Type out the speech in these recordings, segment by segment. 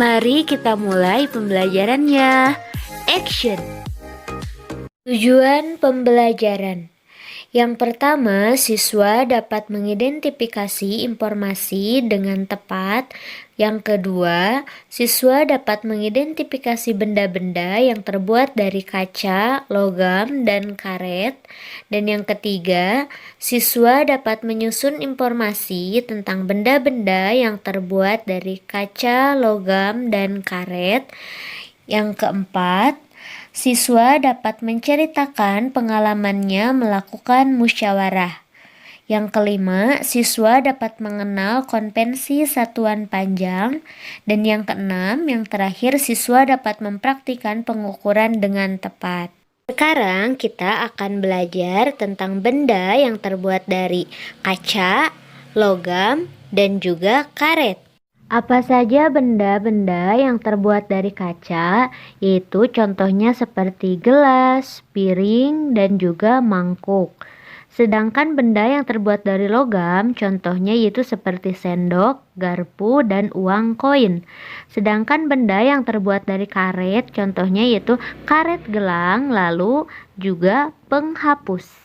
Mari kita mulai pembelajarannya. Action. Tujuan pembelajaran. Yang pertama, siswa dapat mengidentifikasi informasi dengan tepat. Yang kedua, siswa dapat mengidentifikasi benda-benda yang terbuat dari kaca, logam, dan karet. Dan yang ketiga, siswa dapat menyusun informasi tentang benda-benda yang terbuat dari kaca, logam, dan karet. Yang keempat, siswa dapat menceritakan pengalamannya melakukan musyawarah. Yang kelima, siswa dapat mengenal konvensi satuan panjang. Dan yang keenam, yang terakhir, siswa dapat mempraktikkan pengukuran dengan tepat. Sekarang kita akan belajar tentang benda yang terbuat dari kaca, logam, dan juga karet. Apa saja benda-benda yang terbuat dari kaca, yaitu contohnya seperti gelas, piring, dan juga mangkuk. Sedangkan benda yang terbuat dari logam, contohnya yaitu seperti sendok, garpu, dan uang koin. Sedangkan benda yang terbuat dari karet, contohnya yaitu karet gelang, lalu juga penghapus.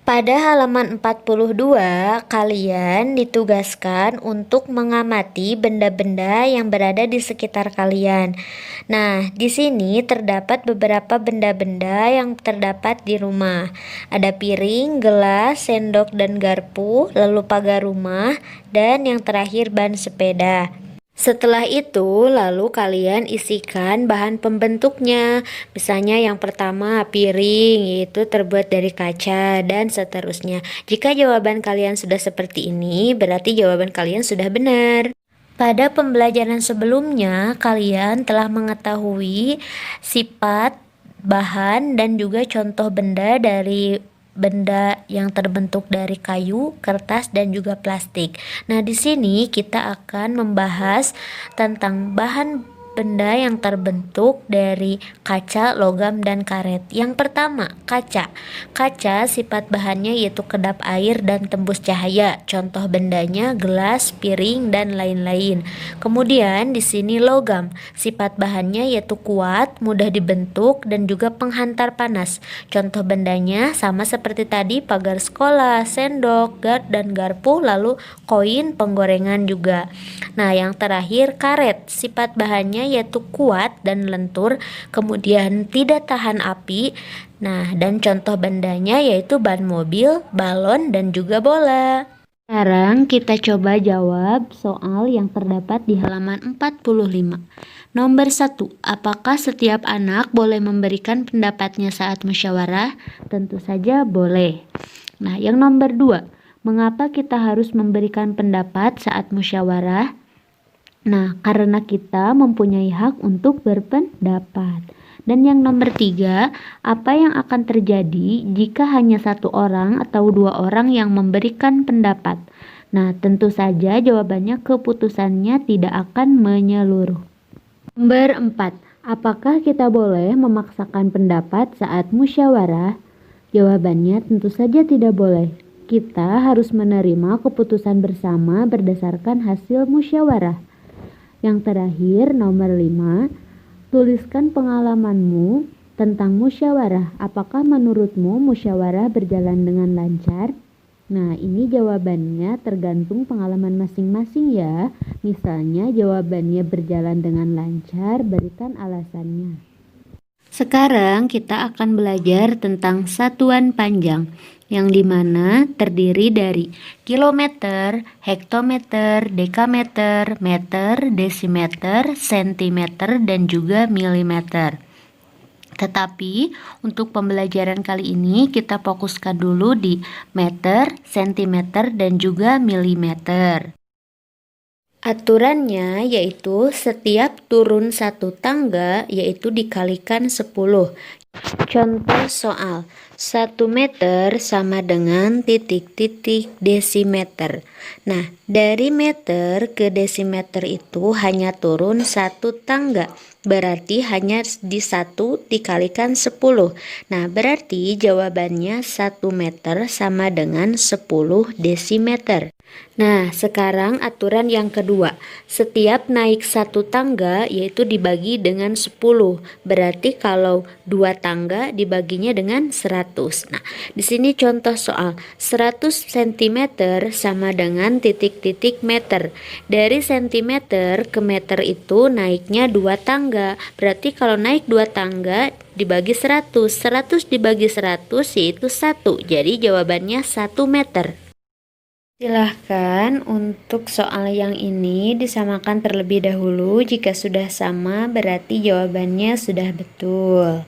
Pada halaman 42, kalian ditugaskan untuk mengamati benda-benda yang berada di sekitar kalian. Nah, di sini terdapat beberapa benda-benda yang terdapat di rumah. Ada piring, gelas, sendok, dan garpu, lalu pagar rumah, dan yang terakhir ban sepeda. Setelah itu, lalu kalian isikan bahan pembentuknya. Misalnya yang pertama piring, yaitu terbuat dari kaca, dan seterusnya. Jika jawaban kalian sudah seperti ini, berarti jawaban kalian sudah benar. Pada pembelajaran sebelumnya, kalian telah mengetahui sifat, bahan, dan juga contoh benda yang terbentuk dari kayu, kertas, dan juga plastik. Nah, di sini kita akan membahas tentang bahan benda yang terbentuk dari kaca, logam, dan karet. Yang pertama, kaca. Kaca sifat bahannya yaitu kedap air dan tembus cahaya. Contoh bendanya gelas, piring, dan lain-lain. Kemudian di sini logam. Sifat bahannya yaitu kuat, mudah dibentuk, dan juga penghantar panas. Contoh bendanya sama seperti tadi, pagar sekolah, sendok, dan garpu, lalu koin, penggorengan juga. Nah, yang terakhir karet. Sifat bahannya yaitu kuat dan lentur, kemudian tidak tahan api. Nah, dan contoh bendanya yaitu ban mobil, balon, dan juga bola. Sekarang kita coba jawab soal yang terdapat di halaman 45. Nomor 1, apakah setiap anak boleh memberikan pendapatnya saat musyawarah? Tentu saja boleh. Nah, yang nomor 2, mengapa kita harus memberikan pendapat saat musyawarah? Nah, karena kita mempunyai hak untuk berpendapat. Dan yang nomor 3, apa yang akan terjadi jika hanya satu orang atau dua orang yang memberikan pendapat? Nah, tentu saja jawabannya keputusannya tidak akan menyeluruh. Nomor 4, apakah kita boleh memaksakan pendapat saat musyawarah? Jawabannya tentu saja tidak boleh. Kita harus menerima keputusan bersama berdasarkan hasil musyawarah. Yang terakhir, nomor 5, tuliskan pengalamanmu tentang musyawarah. Apakah menurutmu musyawarah berjalan dengan lancar? Nah, ini jawabannya tergantung pengalaman masing-masing ya. Misalnya jawabannya berjalan dengan lancar, berikan alasannya. Sekarang kita akan belajar tentang satuan panjang, yang dimana terdiri dari kilometer, hektometer, dekameter, meter, desimeter, sentimeter, dan juga milimeter. Tetapi untuk pembelajaran kali ini kita fokuskan dulu di meter, sentimeter, dan juga milimeter. Aturannya yaitu setiap turun satu tangga yaitu dikalikan 10. Contoh soal, 1 meter sama dengan titik-titik desimeter. Nah, dari meter ke desimeter itu hanya turun satu tangga. Berarti hanya di 1 dikalikan 10. Nah, berarti jawabannya 1 meter sama dengan 10 desimeter. Nah, sekarang aturan yang kedua. Setiap naik satu tangga yaitu dibagi dengan 10. Berarti kalau 2 tangga dibaginya dengan 100. Nah, di sini contoh soal 100 cm sama dengan titik-titik meter. Dari sentimeter ke meter itu naiknya 2 tangga. Berarti kalau naik 2 tangga dibagi 100. 100 dibagi 100 yaitu 1. Jadi jawabannya 1 meter. Silahkan untuk soal yang ini disamakan terlebih dahulu. Jika sudah sama, berarti jawabannya sudah betul.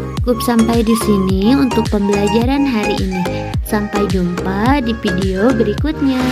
Cukup sampai di sini untuk pembelajaran hari ini. Sampai jumpa di video berikutnya.